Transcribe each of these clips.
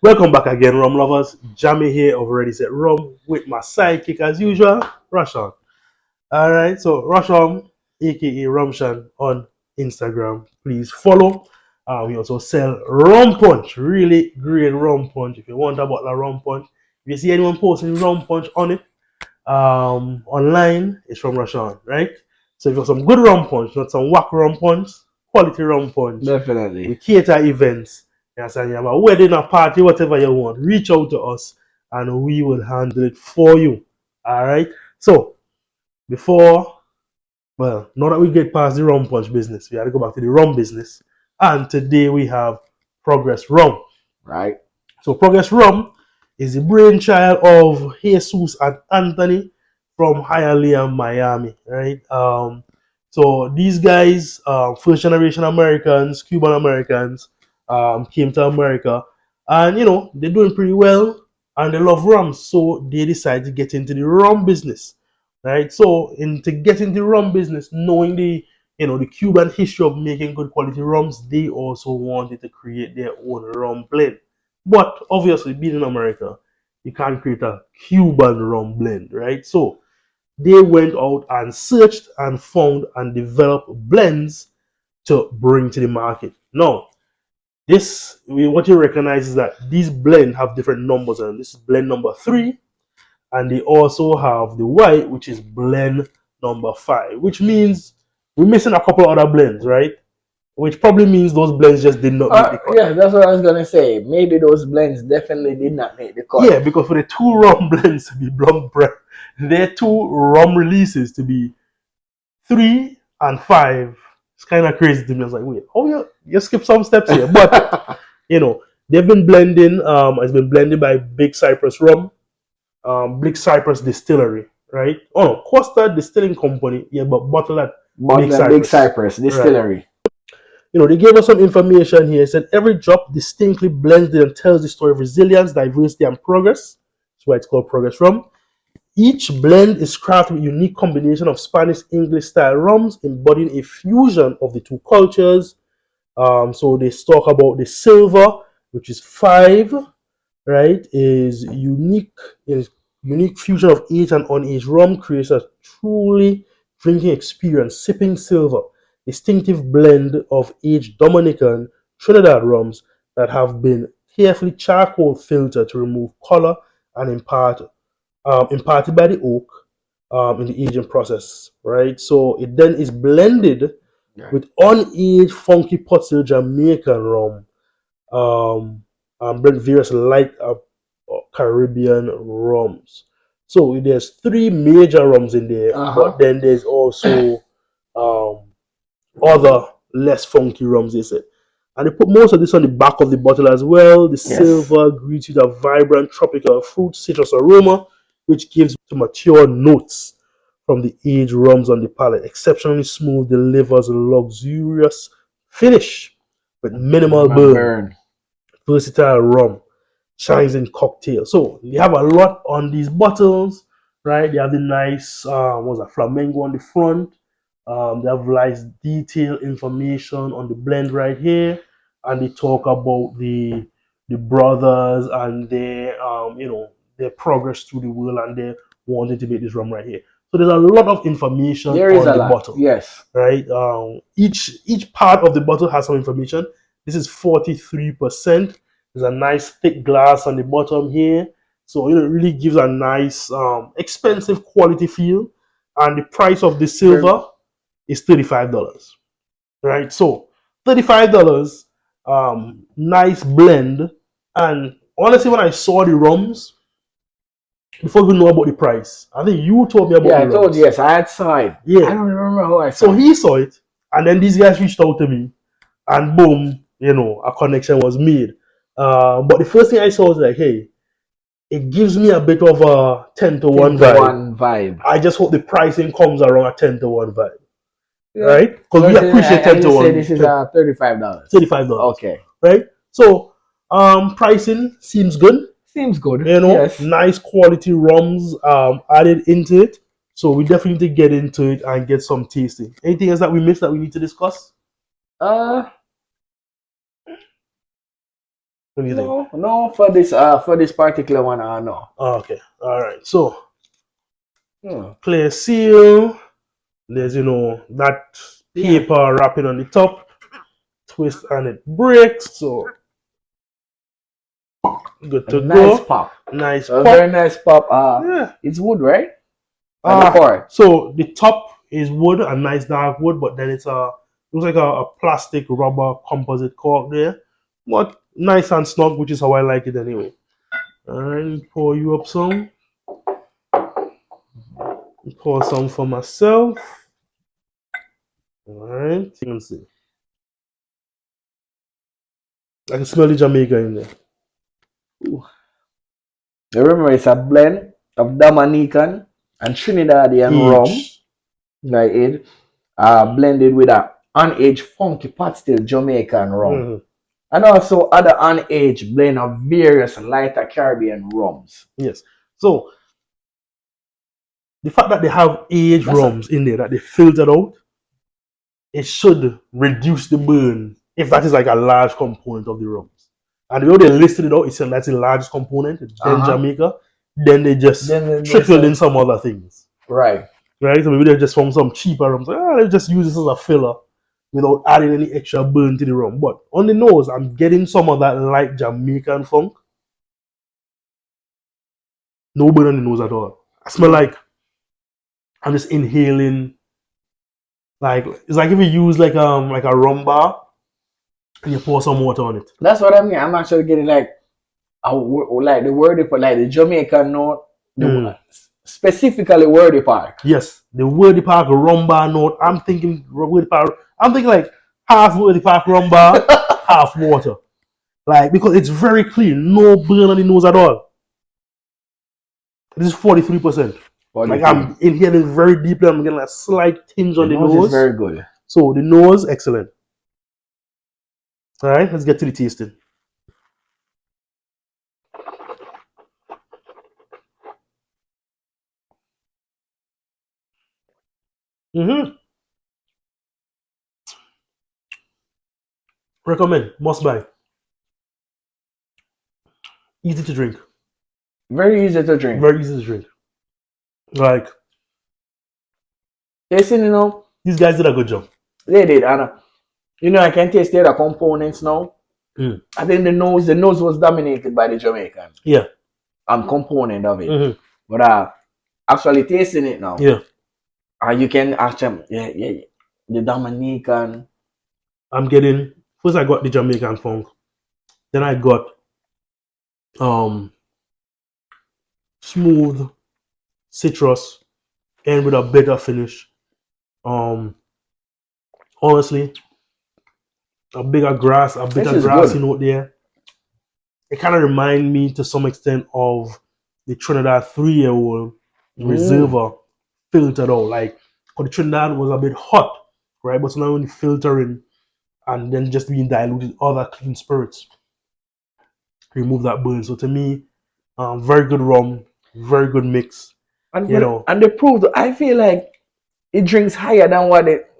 Welcome back again, rum lovers. Jamie here of Ready Set Rum with my sidekick as usual, Rashan. Alright, so Rashan, aka Rumshan on Instagram. Please follow. We also sell rum punch, really great rum punch. If you want about the rum punch, if you see anyone posting rum punch on it, online, it's from Rashan, right? So if you have some good rum punch, not some whack rum punch, quality rum punch. We Definitely. cater events. You understand? You have a wedding, a party, whatever you want. Reach out to us and we will handle it for you. All right. So before, well, now that we get past the rum punch business, we have to go back to the rum business. And today we have Progress Rum. Right. So Progress Rum is the brainchild of Jesus and Anthony from Hialeah, Miami, right? So these guys, first generation Americans, Cuban Americans, came to America, and they're doing pretty well, and they love rum, so they decided to get into the rum business, right? So to get into the rum business, knowing the Cuban history of making good quality rums, they also wanted to create their own rum blend. But obviously, being in America, you can't create a Cuban rum blend, right? So they went out and searched and found and developed blends to bring to the market. Now, what you recognize is that these blends have different numbers, and this is blend number 3, and they also have the white, which is blend number 5, which means we're missing a couple other blends, right? Which probably means those blends just did not make the cut. Yeah, that's what I was gonna say. Maybe those blends definitely did not make the cut. Yeah, because for the two rum blends to be their two rum releases to be 3 and 5, it's kind of crazy to me. I was like, wait, oh yeah, you skip some steps here. But they've been blending. It's been blended by Big Cypress Rum, Big Cypress Distillery, right? Oh no, Costa Distilling Company. Yeah, but bottled at Big Big Cypress. Cypress Right. Distillery. They gave us some information here. It said every drop distinctly blends and tells the story of resilience, diversity, and progress. That's why it's called Progress Rum. Each blend is crafted with a unique combination of Spanish English style rums, embodying a fusion of the two cultures. So they talk about the silver, which is 5, right? Is unique fusion of aged and unaged rum creates a truly drinking experience. Sipping silver, distinctive blend of aged Dominican Trinidad rums that have been carefully charcoal filtered to remove color and imparted by the oak in the aging process, right? So it then is blended with unaged funky pot still Jamaican rum, and blend various light Caribbean rums. So there's 3 major rums in there, but then there's also um, other less funky rums, they said. And they put most of this on the back of the bottle as well. The silver greets with a vibrant tropical fruit citrus aroma, which gives to mature notes from the aged rums on the palate. Exceptionally smooth, delivers a luxurious finish with minimal burn. Versatile rum shines in cocktail. So you have a lot on these bottles, right? They have the nice what's that, flamingo on the front. They have nice detailed information on the blend right here, and they talk about the brothers and their progress through the world, and they wanted to make this rum right here. So there's a lot of information on the bottle. Yes. Right? Each part of the bottle has some information. This is 43%. There's a nice thick glass on the bottom here. So it really gives a nice expensive quality feel. And the price of the silver is $35. Right? So $35, nice blend. And honestly, when I saw the rums, before we know about the price, I think you told me about Yeah, the I told rums. you, yes, I had saw it. Yeah. I don't remember how I saw So it. he saw it, and then these guys reached out to me, and boom, a connection was made. But the first thing I saw was like, hey, it gives me a bit of a 10 to 1 vibe. vibe. I just hope the pricing comes around a 10 to 1 vibe. Yeah. Right? Because we appreciate 10 and to you 1. say this is $35. $35. Okay. Right? So pricing seems good. Seems good. Yes. Nice quality rums added into it. So we definitely need to get into it and get some tasting. Anything else that we missed that we need to discuss? Uh What do you think? No, for this particular one, no. Oh, okay. All right. So Hmm. clear seal. There's that Yeah, paper wrapping on the top. Twist and it breaks. So good a to nice go. pop. Nice A pop. very nice pop. Yeah. It's wood, right? At the core. So the top is wood, a nice dark wood, but then it's looks like a plastic rubber composite cork there. But nice and snug, which is how I like it anyway. And pour you up some. Pour some for myself. Alright, you can see. I can smell the Jamaica in there. Ooh. Remember, it's a blend of Dominican and Trinidadian rum, Age. like it, blended with a unaged funky pot still Jamaican rum, Mhm. and also other unaged blend of various lighter Caribbean rums. Yes. So the fact that they have aged That's a, rums in there that they filtered out, it should reduce the burn if that is like a large component of the rums. And the way they listed it out, it said that's the largest component, then uh-huh. Jamaica, then they just Then they trickled in say, some other things. right. Right? So maybe they just found some cheaper rums. Like, they just use this as a filler without adding any extra burn to the rum. But on the nose, I'm getting some of that light Jamaican funk. No burn on the nose at all. I smell like I'm just inhaling. Like it's like if you use like a rum bar and you pour some water on it. That's what I mean. I'm actually getting like like the wordy part, like the Jamaican note, Mm. specifically wordy part. Yes, the Wordy Park rum bar note. I'm thinking Wordy Park. I'm thinking like half Wordy Park rum bar, half water. Like because it's very clean, no burn on the nose at all. This is 43%. Like 43. I'm inhaling very deeply. I'm getting a slight tinge The on the nose is nose. very good. So the nose, excellent. All right, let's get to the tasting. Mm-hmm. Recommend, must buy. Easy to drink. Very easy to drink. Very easy to drink. Like Tasting, these guys did a good job. they did. And, I can taste the other components now. Mm. I think the nose was dominated by the Jamaican Yeah. component of it. Mm-hmm. But actually tasting it now, Yeah. you can actually, yeah, the Dominican. I'm getting first I got the Jamaican funk. Then I got um smooth citrus and with a better finish. Um honestly, a This bitter is grassy good. note there. It kind of remind me to some extent of the Trinidad 3-year-old Mm. reservoir filtered out. Like, 'cause the Trinidad was a bit hot, right? But so now when you filtering and then just being diluted with other clean spirits, remove that burn. So to me, very good rum, very good mix. And You know, and the proof, I feel like it drinks higher than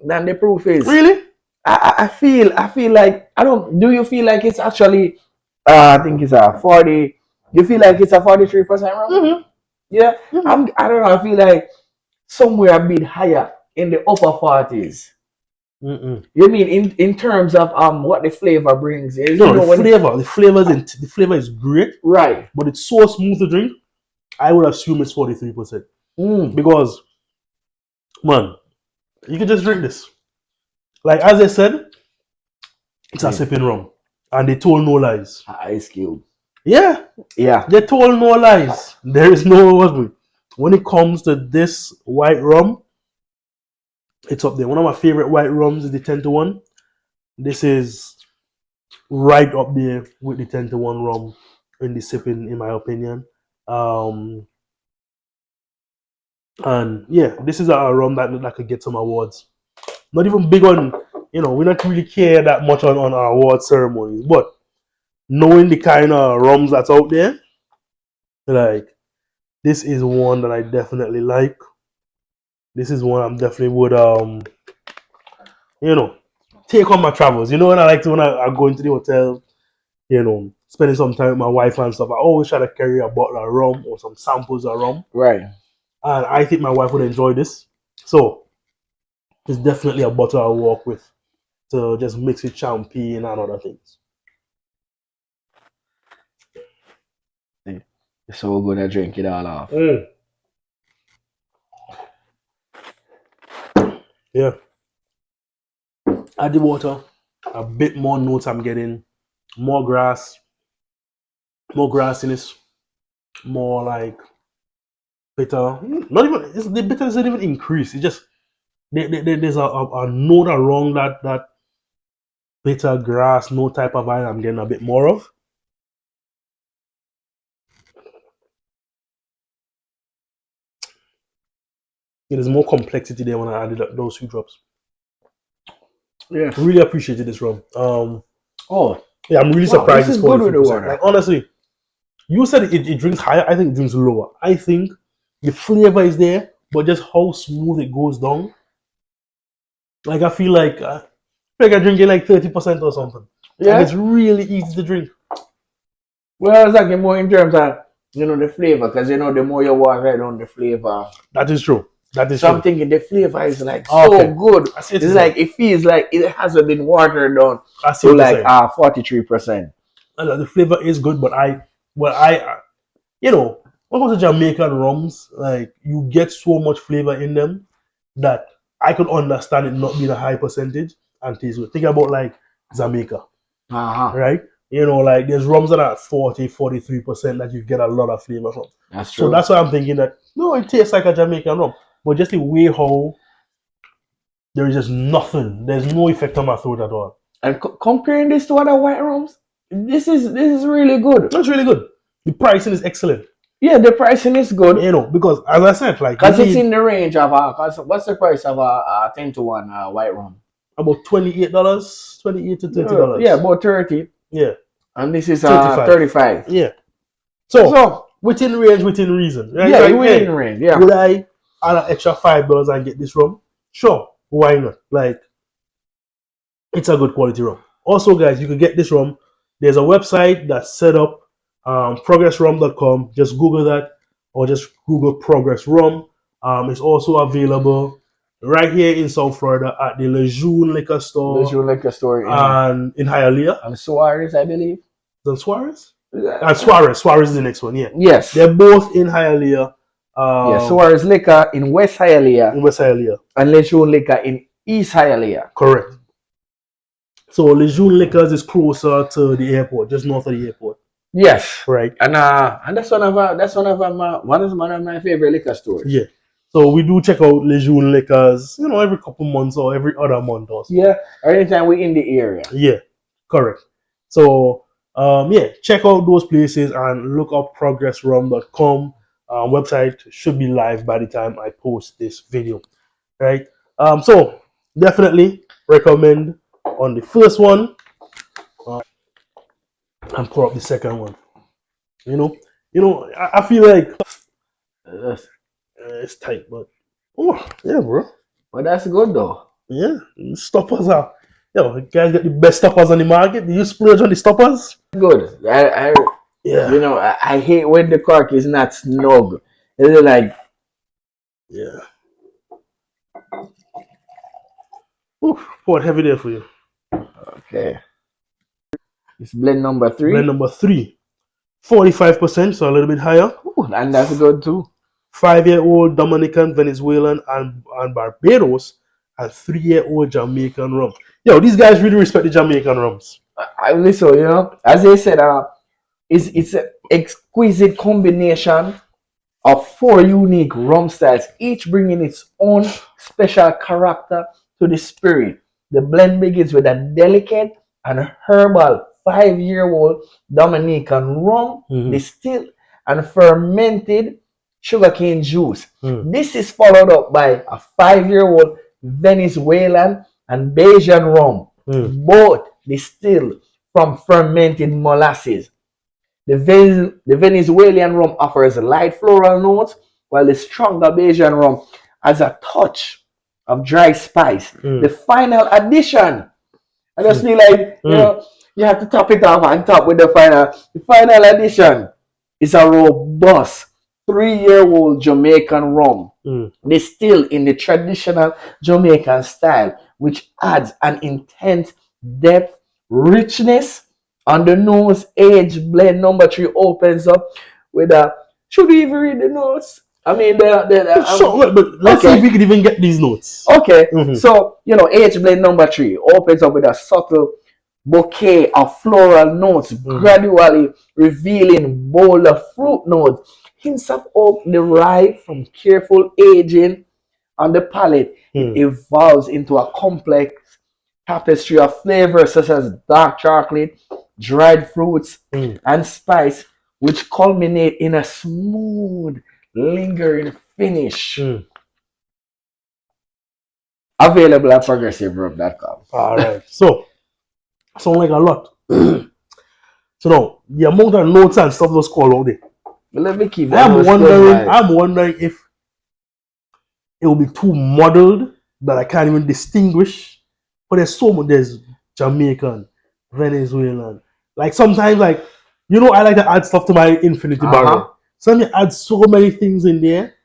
than the proof is. really, I feel like I don't. Do you feel like it's actually? I think it's a 40. You feel like it's a 43% rum? mm-hmm, Yeah. mm-hmm. I don't know. I feel like somewhere a bit higher in the upper 40s. Mm-mm. You mean in terms of what the flavor brings is No, when it, the flavor is great, right. but it's so smooth to drink. I would assume it's 43% Mm. because man, you can just drink this. Like as I said, it's a Mm. sipping rum, and they told no lies. Ice cube. Yeah, Yeah. they told no lies. There is no what when it comes to this white rum. It's up there. One of my favorite white rums is the 10-1. This is right up there with the 10-1 rum in the sipping, in my opinion. Um, and yeah, this is a rum that could get some awards. Not even big on, we don't really care that much on our award ceremonies, but knowing the kind of rums that's out there, like this is one that I definitely like. This is one I'm definitely would you know take on my travels. You know, when I like to when I go into the hotel, spending some time with my wife and stuff, I always try to carry a bottle of rum or some samples of rum. Right. And I think my wife would enjoy this. So it's definitely a bottle I'll walk with to just mix with champagne and other things. So we're gonna drink it all off. Yeah. Add the water, a bit more notes I'm getting, more grassiness, more like bitter. Not even the bitterness didn't even increase. It just there's a note around that bitter grass note type of vibe I'm getting a bit more of. There's more complexity there when I added those few drops. Yeah. Really appreciated this rum. Oh, yeah, I'm really wow, surprised this it's is good with the 43%. water. Like honestly, you said it drinks higher. I think it drinks lower. I think the flavor is there, but just how smooth it goes down. Like I feel like I'm drinking like 30% or something. Yeah. And it's really easy to drink. Well, I was talking more in terms of the flavor, because the more you water down the flavor. That is true. That is So true. I'm thinking the flavor is like so good. It's like it feels like it hasn't been watered down to like 43%. The flavor is good, but I when it comes to Jamaican rums, like you get so much flavor in them that I could understand it not being a high percentage and taste good. Think about like Jamaica, right? Like there's rums that are 43% that you get a lot of flavor from. That's true. So that's why I'm thinking that no, it tastes like a Jamaican rum, but just the way how there is just nothing. There's no effect on my throat at all. And comparing this to other white rums, this is really good. That's really good. The pricing is excellent. Yeah, the pricing is good. Because as I said, like because it's in the range of what's the price of a 10-to-1 white rum? About $28, $28 to $30. Yeah, about 30. Yeah. And this is 35. Yeah. So within range, within reason. Right? Yeah, like, within range. Yeah. Would I add an extra $5 and get this rum? Sure. Why not? Like, it's a good quality rum. Also, guys, you can get this rum. There's a website that's set up, progressrum.com. Just Google that, or just Google Progress Rum. It's also available right here in South Florida at the Lejeune Liquor Store. Lejeune Liquor Store. And in Hialeah. And Suarez, I believe. Is it Suarez? And Suarez. Suarez is the next one, yeah. Yes. They're both in Hialeah. Suarez Liquor in West Hialeah. In West Hialeah. And Lejeune Liquor in East Hialeah. Correct. So Lejeune Liquors is closer to the airport, just north of the airport. Yes. Right. And that's one of my favorite liquor stores. Yeah. So we do check out Lejeune Liquors, every couple months or every other month or so. Yeah. Or anytime we're in the area. Yeah. Correct. So check out those places and look up progressrum.com. Website should be live by the time I post this video. Right. So definitely recommend on the first one and pour up the second one. I feel like it's tight, but yeah, bro. But that's good though. Yeah, stoppers are. Guys got the best stoppers on the market. Do you splurge on the stoppers? Good. I hate when the cork is not snug. It's like poured heavy there for you. Okay. It's blend number 3. Blend number 3. 45%, so a little bit higher. Ooh, and that's good too. 5-year-old Dominican, Venezuelan, and Barbados, and 3-year-old Jamaican rum. These guys really respect the Jamaican rums. I listen, as they said, it's an exquisite combination of 4 unique rum styles, each bringing its own special character to the spirit. The blend begins with a delicate and herbal 5-year-old Dominican rum, distilled and fermented sugarcane juice. This is followed up by a 5-year-old Venezuelan and Bajan rum, both distilled from fermented molasses. The Venezuelan rum offers light floral notes, while the stronger Bajan rum has a touch of dry spice. The final addition, I just feel like You have to top it off and top with the final. The final edition is a robust 3-year-old Jamaican rum, Mm. distilled in the traditional Jamaican style, which adds an intense depth, richness on the nose. Age blend number three opens up with a. Should we even read the notes? I mean, Sure, but let's see if okay. we could even get these notes. Okay, Mhm. so age blend number three opens up with a subtle bouquet of floral notes, Mhm. gradually revealing bolder fruit notes. Hints of oak derived from careful aging on the palate. It Mm. evolves into a complex tapestry of flavors such as dark chocolate, dried fruits, Mm. and spice, which culminate in a smooth, lingering finish. Mm. Available at progressiveroom.com. All right. So, sound like a lot. So now the amount of notes and stuff was called out there. Let me keep the I'm nose close wondering. by. I'm wondering if it will be too muddled that I can't even distinguish. But there's so much. There's Jamaican, Venezuelan. Like sometimes, like I like to add stuff to my infinity Uh huh. barrel. Sometimes you add so many things in there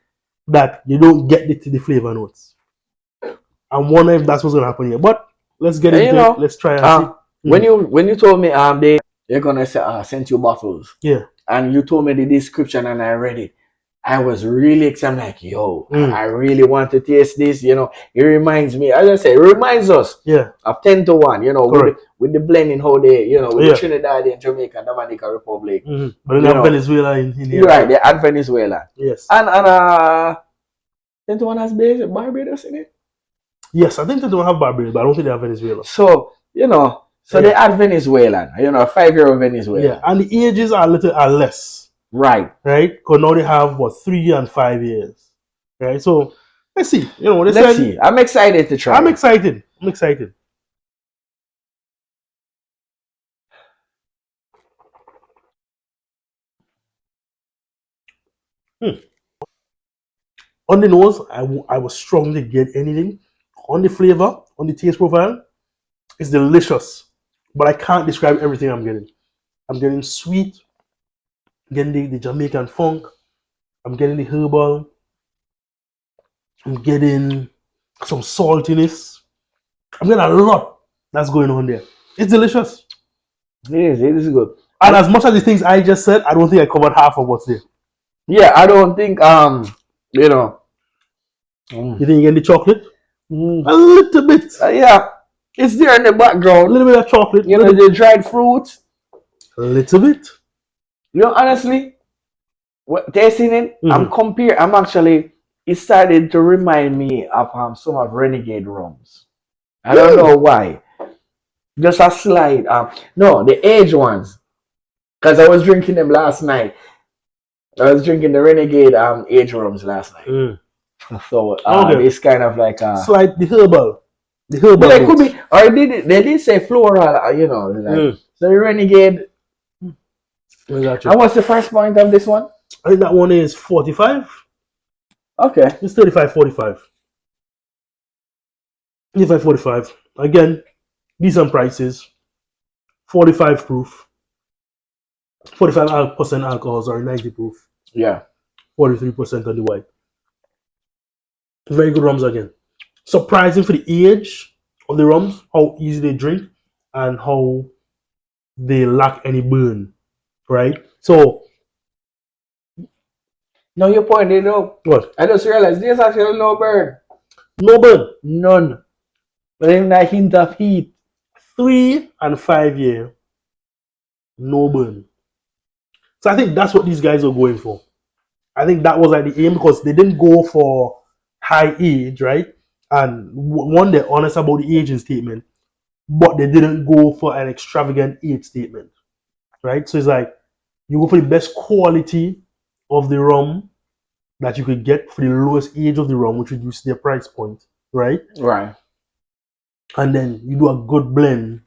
that you don't get the flavor notes. I'm wondering if that's what's gonna happen here. But let's get And into it. Let's try and see. when Mhm. you told me they're gonna send you bottles, Yeah. and you told me the description and I read it, I was really excited. Like, yo, Mm. I really want to taste this. It reminds me. As I say, it reminds us Yeah. of 10-1. Correct. With the blending how they, with the Yeah. Trinidad and Jamaica, Dominica Republic. Hmm. But then you You have know, Venezuela in here you're as right. well. They're at Venezuela, Yes. and 10-1 has Barbados in it. Yes, I think they don't have Barbados, but I don't think they have Venezuela. So, so they Yeah. add Venezuelan, 5-year-old Yeah. Venezuelan. And the ages are less, Right. right? Because now they have 3 and 5 years. Right. So let's see. They Let's said see. I'm excited to try I'm it. excited. I'm excited. Hmm. On the nose, I was strong to get anything. On the flavor, on the taste profile, it's delicious. But I can't describe everything I'm getting. I'm getting sweet, getting the Jamaican funk, I'm getting the herbal, I'm getting some saltiness. I'm getting a lot that's going on there. It's delicious. It is good. And as much as the things I just said, I don't think I covered half of what's there. Yeah, I don't think you know. Mm, You think you get the chocolate? mm, A little bit. yeah, it's there in the A background. little bit of chocolate. The dried fruit. A little bit. Honestly, tasting it, Mm-hmm. I'm actually. It started to remind me of some of Renegade rums. I don't know Mm. why. Just a slight. No, the aged ones. Because I was drinking them last night. I was drinking the Renegade age rums last night. Mm. So Okay. it's kind of like Slight the herbal. The herbal yeah, it could notes. be, or they did say floral, like Mm. so the Renegade. I got you. And what's the price point of this one? I think that one is 45. Okay. It's 35, 45. 35, 45. Again, decent prices. 45 proof. 45% alcohol, sorry, 90 proof. Yeah. 43% on the white. Very good rums again. Surprising for the age of the rums, how easy they drink, and how they lack any burn. Right? So, No, you pointed out. what? I just realized there's actually no burn. No burn. None. Not even a hint of heat. 3 and 5 year, no burn. So I think that's what these guys are going for. I think that was like the aim because they didn't go for high age, right? And one, they're honest about the aging statement, but they didn't go for an extravagant age statement, right? So it's like you go for the best quality of the rum that you could get for the lowest age of the rum, which reduces their price point, right? Right. And then you do a good blend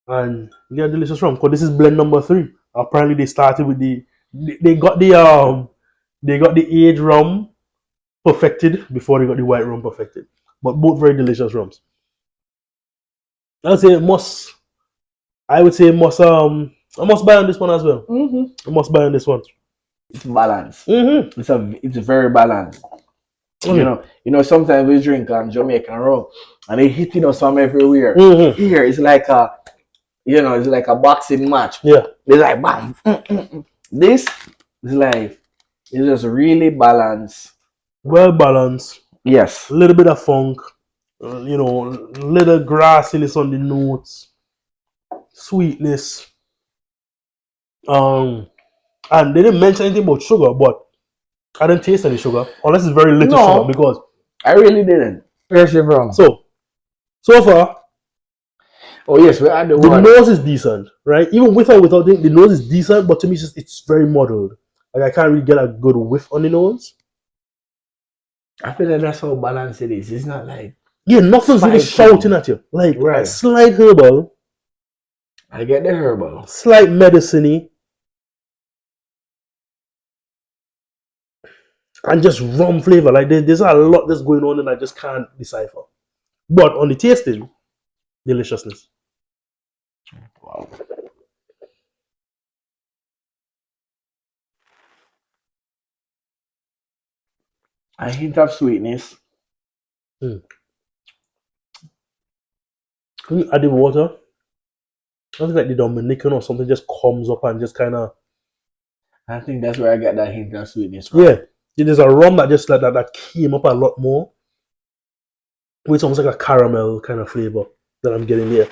and you get a delicious rum. Because this is blend number 3. Apparently they started with they got the aged rum perfected before they got the white rum perfected. But both very delicious rums. I'll say I would say I must buy on this one as well. Mm-hmm. I must buy on this one. It's balanced. Mm-hmm. It's very balanced. Okay. Sometimes we drink Jamaican rum and they hitting us from everywhere. Mm-hmm. Here it's like it's like a boxing match. Yeah. It's like bam. This is like it's just really balanced. Well balanced. Yes. A little bit of funk. Little grassiness on the notes. Sweetness. And they didn't mention anything about sugar, but I didn't taste any sugar unless it's very little sugar No, because I really didn't. Where's your rum? so far Oh yes, we had the the one. nose is decent, right? Even with or without it, the nose is decent, but to me it's very muddled. Like I can't really get a good whiff on the nose. I feel like that's how balanced it is. It's not like Yeah, nothing's really spicy. shouting at you. Like Right. slight herbal, I get the herbal. slight medicine-y, and just rum flavor. Like there's a lot that's going on and I just can't decipher. But on the tasting, deliciousness. Wow. A hint of sweetness. Can you add the water? Something like the Dominican or something just comes up and just kind of I think that's where I got that hint of sweetness from. yeah. There's a rum that just like that came up a lot more. It's almost like a caramel kind of flavor that I'm getting here.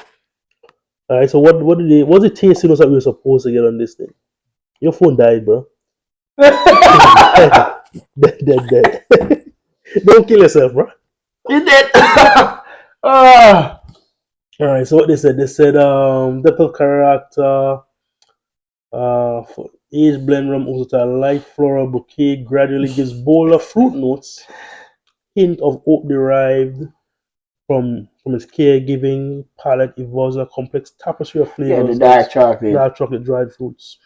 All right. So what's the tasting notes that we were supposed to get on this thing? Your phone died, bro. Dead. Don't kill yourself, bro. You did. Ah. All right. So what they said depth of character. For aged blend rum also to a light floral bouquet gradually gives bolder fruit notes, hint of oak derived from its caregiving palate evolves a complex tapestry of Yeah, the flavors. dark chocolate. Dark chocolate, dried fruits,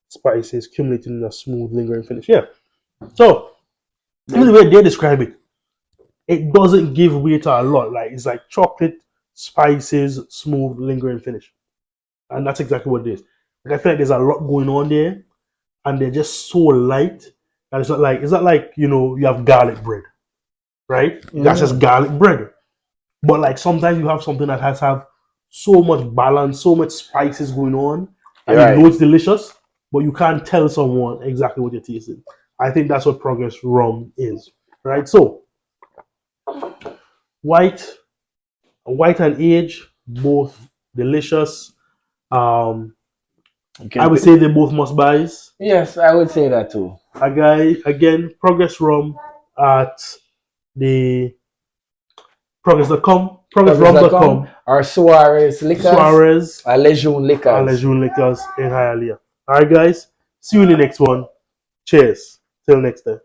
spices, accumulating in a smooth, lingering finish. Yeah. So even the way they describe it, it doesn't give way to a lot. Like it's like chocolate, spices, smooth, lingering finish, and that's exactly what it is. Like I feel like there's a lot going on there, and they're just so light that it's not like you have garlic bread, right? That's just garlic bread. But like sometimes you have something that has have so much balance, so much spices going on, and you know Right. it's delicious, but you can't tell someone exactly what you're tasting. I think that's what Progress Rum is, right? So white, white and age, both delicious. Um, I would say they both must buys. Yes, I would say that too. A guy again, Progress Rum at the progress.com, progressrum.com, Or Suarez Liquors. Suarez, Or Lejeune Liquors. Lejeune Liquors in Hialeah. All right, guys. See you in the next one. Cheers. Till next time.